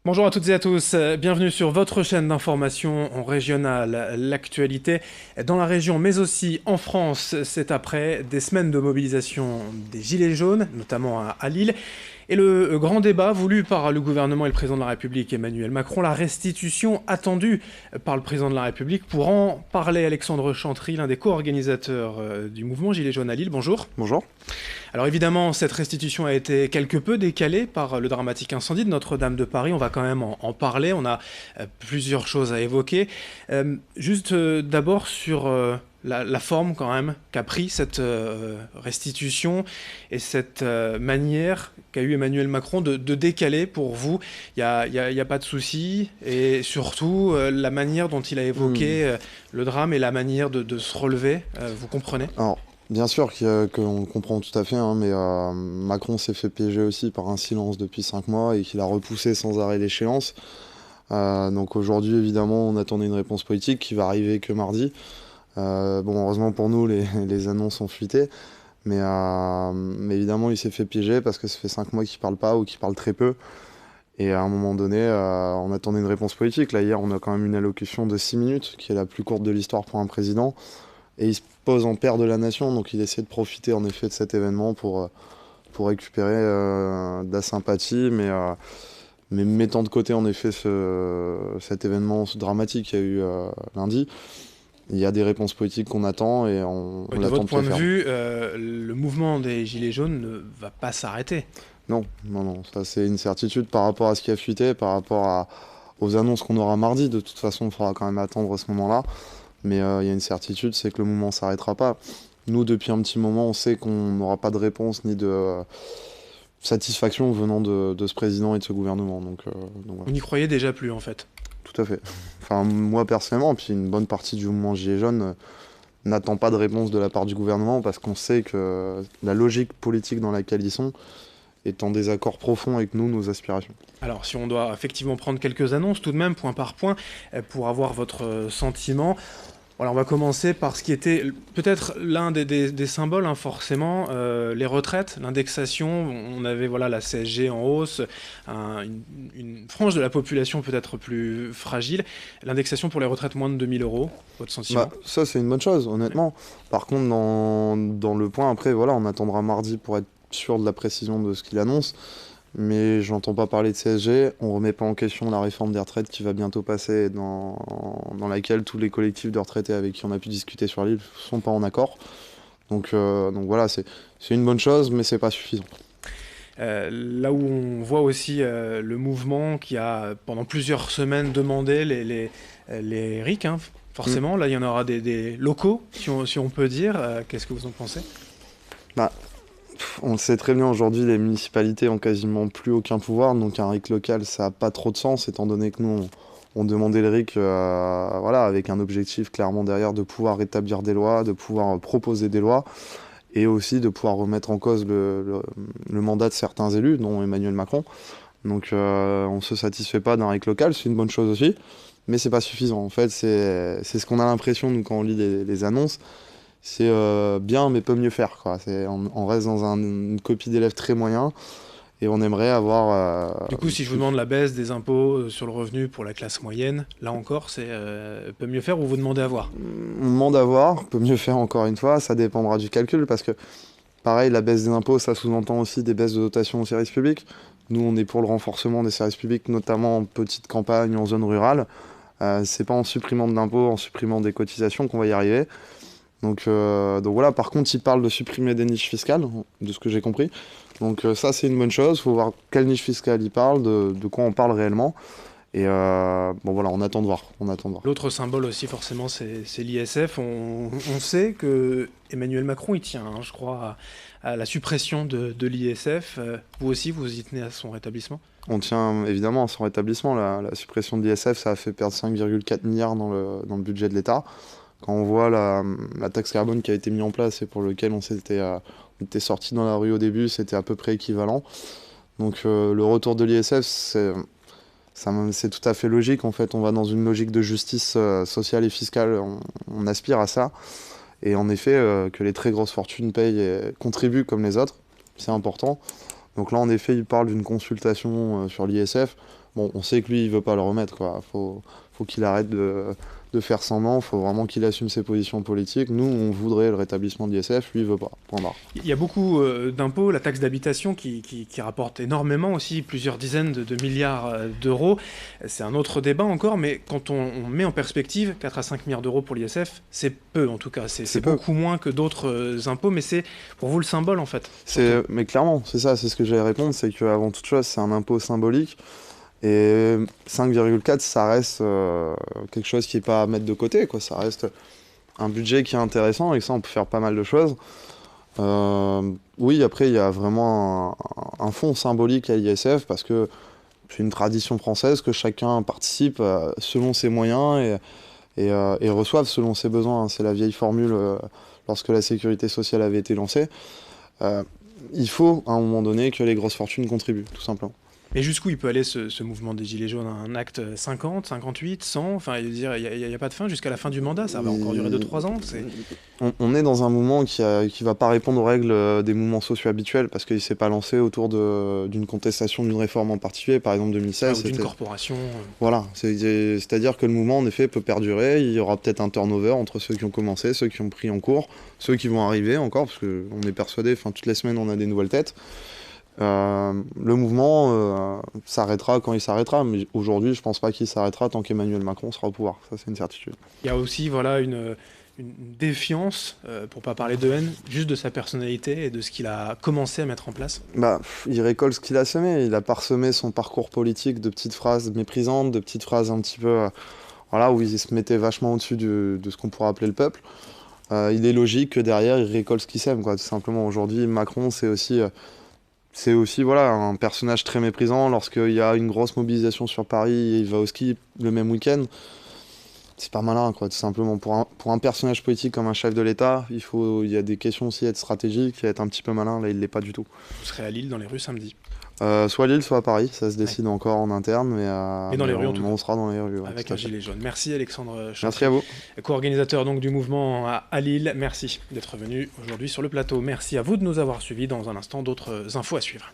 Bonjour à toutes et à tous, bienvenue sur votre chaîne d'information en régionale, l'actualité dans la région mais aussi en France. C'est après des semaines de mobilisation des Gilets jaunes, notamment à Lille, et le grand débat voulu par le gouvernement et le président de la République Emmanuel Macron, la restitution attendue par le président de la République. Pour en parler, Alexandre Chantry, l'un des co-organisateurs du mouvement Gilets jaunes à Lille, bonjour. Bonjour. Alors évidemment, cette restitution a été quelque peu décalée par le dramatique incendie de Notre-Dame de Paris. On va quand même en parler. On a plusieurs choses à évoquer. Juste d'abord sur la forme quand même qu'a pris cette restitution et cette manière qu'a eu Emmanuel Macron de décaler pour vous. Il y a pas de souci. Et surtout, la manière dont il a évoqué le drame et la manière de se relever, vous comprenez? Alors, bien sûr qu'on comprend tout à fait, hein, mais Macron s'est fait piéger aussi par un silence depuis 5 mois et qu'il a repoussé sans arrêt l'échéance. Donc aujourd'hui, évidemment, on attendait une réponse politique qui va arriver que mardi. Bon, heureusement pour nous, les annonces ont fuité, mais évidemment, il s'est fait piéger parce que ça fait 5 mois qu'il parle pas ou qu'il parle très peu. Et à un moment donné, on attendait une réponse politique. Là, hier, on a quand même une allocution de 6 minutes, qui est la plus courte de l'histoire pour un président. Et il se pose en père de la nation, donc il essaie de profiter en effet de cet événement pour récupérer de la sympathie, mais mettant de côté en effet cet événement dramatique qu'il y a eu lundi. Il y a des réponses politiques qu'on attend et on De attend votre de point se de faire. vue, le mouvement des Gilets jaunes ne va pas s'arrêter. Non, non, non, ça c'est une certitude par rapport à ce qui a fuité, par rapport aux annonces qu'on aura mardi. De toute façon, il faudra quand même attendre ce moment-là. Mais il y a une certitude, c'est que le mouvement ne s'arrêtera pas. Nous, depuis un petit moment, on sait qu'on n'aura pas de réponse ni de satisfaction venant de ce président et de ce gouvernement. Donc Vous voilà, n'y croyez déjà plus en fait. tout à fait. Enfin, moi personnellement, puis une bonne partie du mouvement Gilets jaunes n'attend pas de réponse de la part du gouvernement parce qu'on sait que la logique politique dans laquelle ils sont est en désaccord profond avec nous, nos aspirations. Alors si on doit effectivement prendre quelques annonces tout de même, point par point, pour avoir votre sentiment. Voilà, on va commencer par ce qui était peut-être l'un des symboles, hein, forcément, les retraites, l'indexation. On avait voilà, la CSG en hausse, une frange de la population peut-être plus fragile. L'indexation pour les retraites moins de 2000 euros, votre sentiment? Ça, c'est une bonne chose, honnêtement. Par contre, dans le point, après, voilà, on attendra mardi pour être sûr de la précision de ce qu'il annonce. Mais j'entends pas parler de CSG. On remet pas en question la réforme des retraites qui va bientôt passer, dans laquelle tous les collectifs de retraités avec qui on a pu discuter sur l'île sont pas en accord. Donc voilà, c'est une bonne chose, mais c'est pas suffisant. Là où on voit aussi le mouvement qui a pendant plusieurs semaines demandé les RIC, hein, Mm. forcément, là il y en aura des locaux, si on peut dire. Qu'est-ce que vous en pensez? Bah, on le sait très bien aujourd'hui, les municipalités ont quasiment plus aucun pouvoir, donc un RIC local, ça a pas trop de sens, étant donné que nous, on demandait le RIC, voilà, avec un objectif clairement derrière de pouvoir rétablir des lois, de pouvoir proposer des lois, et aussi de pouvoir remettre en cause le mandat de certains élus, dont Emmanuel Macron. Donc on se satisfait pas d'un RIC local, c'est une bonne chose aussi, mais c'est pas suffisant. En fait, c'est ce qu'on a l'impression, nous, quand on lit les annonces, c'est bien, mais peut mieux faire, quoi. On reste dans une copie d'élèves très moyen, et on aimerait avoir... Du coup, si je vous demande la baisse des impôts sur le revenu pour la classe moyenne, là encore, c'est peut mieux faire ou vous demandez à voir? On demande à voir, peut mieux faire encore une fois, ça dépendra du calcul, parce que pareil, la baisse des impôts, ça sous-entend aussi des baisses de dotation aux services publics. Nous, on est pour le renforcement des services publics, notamment en petite campagne, en zone rurale. C'est pas en supprimant de l'impôt, en supprimant des cotisations qu'on va y arriver. Donc voilà, par contre, il parle de supprimer des niches fiscales, de ce que j'ai compris. Donc ça, c'est une bonne chose. Il faut voir quelle niche fiscale il parle, de quoi on parle réellement. Et bon voilà, on attend de voir. On attend de voir. L'autre symbole aussi, forcément, c'est l'ISF. On sait que Emmanuel Macron, il tient, hein, je crois, à la suppression de l'ISF. Vous aussi, vous y tenez à son rétablissement? On tient évidemment à son rétablissement. La suppression de l'ISF, ça a fait perdre 5,4 milliards dans le budget de l'État. Quand on voit la taxe carbone qui a été mise en place et pour lequel on était sorti dans la rue au début, c'était à peu près équivalent. Donc le retour de l'ISF, c'est tout à fait logique. En fait, on va dans une logique de justice sociale et fiscale. On aspire à ça. Et en effet, que les très grosses fortunes payent et contribuent comme les autres, c'est important. Donc là, en effet, il parle d'une consultation sur l'ISF. Bon, on sait que lui, il veut pas le remettre, quoi. Faut qu'il arrête de faire semblant, faut vraiment qu'il assume ses positions politiques. Nous, on voudrait le rétablissement de l'ISF, lui, il veut pas. Point barre. Il y a beaucoup d'impôts, la taxe d'habitation qui rapporte énormément aussi, plusieurs dizaines de milliards d'euros. C'est un autre débat encore, mais quand on met en perspective 4 à 5 milliards d'euros pour l'ISF, c'est peu en tout cas. C'est peu. beaucoup moins que d'autres impôts, mais c'est pour vous le symbole en fait. Mais clairement, c'est ça, c'est ce que j'allais répondre, c'est qu'avant toute chose, c'est un impôt symbolique. Et 5,4, ça reste quelque chose qui n'est pas à mettre de côté, quoi. Ça reste un budget qui est intéressant, avec ça on peut faire pas mal de choses. Oui, après il y a vraiment un fond symbolique à l'ISF, parce que c'est une tradition française que chacun participe selon ses moyens et reçoive selon ses besoins. C'est la vieille formule lorsque la sécurité sociale avait été lancée. Il faut à un moment donné que les grosses fortunes contribuent, tout simplement. Et jusqu'où il peut aller ce mouvement des Gilets jaunes? Un acte 50, 58, 100? Enfin, il n'y a pas de fin jusqu'à la fin du mandat, ça va encore durer 2-3 ans. On est dans un mouvement qui va pas répondre aux règles des mouvements sociaux habituels, parce qu'il s'est pas lancé autour d'une contestation d'une réforme en particulier, par exemple 2016. Ou d'une corporation. Voilà, c'est-à-dire que le mouvement en effet peut perdurer, il y aura peut-être un turnover entre ceux qui ont commencé, ceux qui ont pris en cours, ceux qui vont arriver encore, parce qu'on est persuadé, toutes les semaines on a des nouvelles têtes. Le mouvement s'arrêtera quand il s'arrêtera, mais aujourd'hui je pense pas qu'il s'arrêtera tant qu'Emmanuel Macron sera au pouvoir, ça c'est une certitude. Il y a aussi une défiance, pour pas parler de haine, juste de sa personnalité et de ce qu'il a commencé à mettre en place. Il récolte ce qu'il a semé, il a parsemé son parcours politique de petites phrases méprisantes, de petites phrases un petit peu où il se mettait vachement au-dessus de ce qu'on pourrait appeler le peuple. Il est logique que derrière il récolte ce qu'il sème, quoi, tout simplement. Aujourd'hui Macron c'est aussi un personnage très méprisant. Lorsqu'il y a une grosse mobilisation sur Paris, il va au ski le même week-end. C'est pas malin, quoi, tout simplement. Pour un personnage politique comme un chef de l'État, il y a des questions aussi à être stratégique, à être un petit peu malin. Là, il l'est pas du tout. Vous serez à Lille dans les rues samedi? Soit à Lille, soit à Paris. Ça se décide encore en interne, mais dans les rues, en tout cas. On sera dans les rues. Ouais, avec un gilet jaune. Merci Alexandre Chantry. Merci à vous. Co-organisateur donc du mouvement à Lille. Merci d'être venu aujourd'hui sur le plateau. Merci à vous de nous avoir suivis. Dans un instant, d'autres infos à suivre.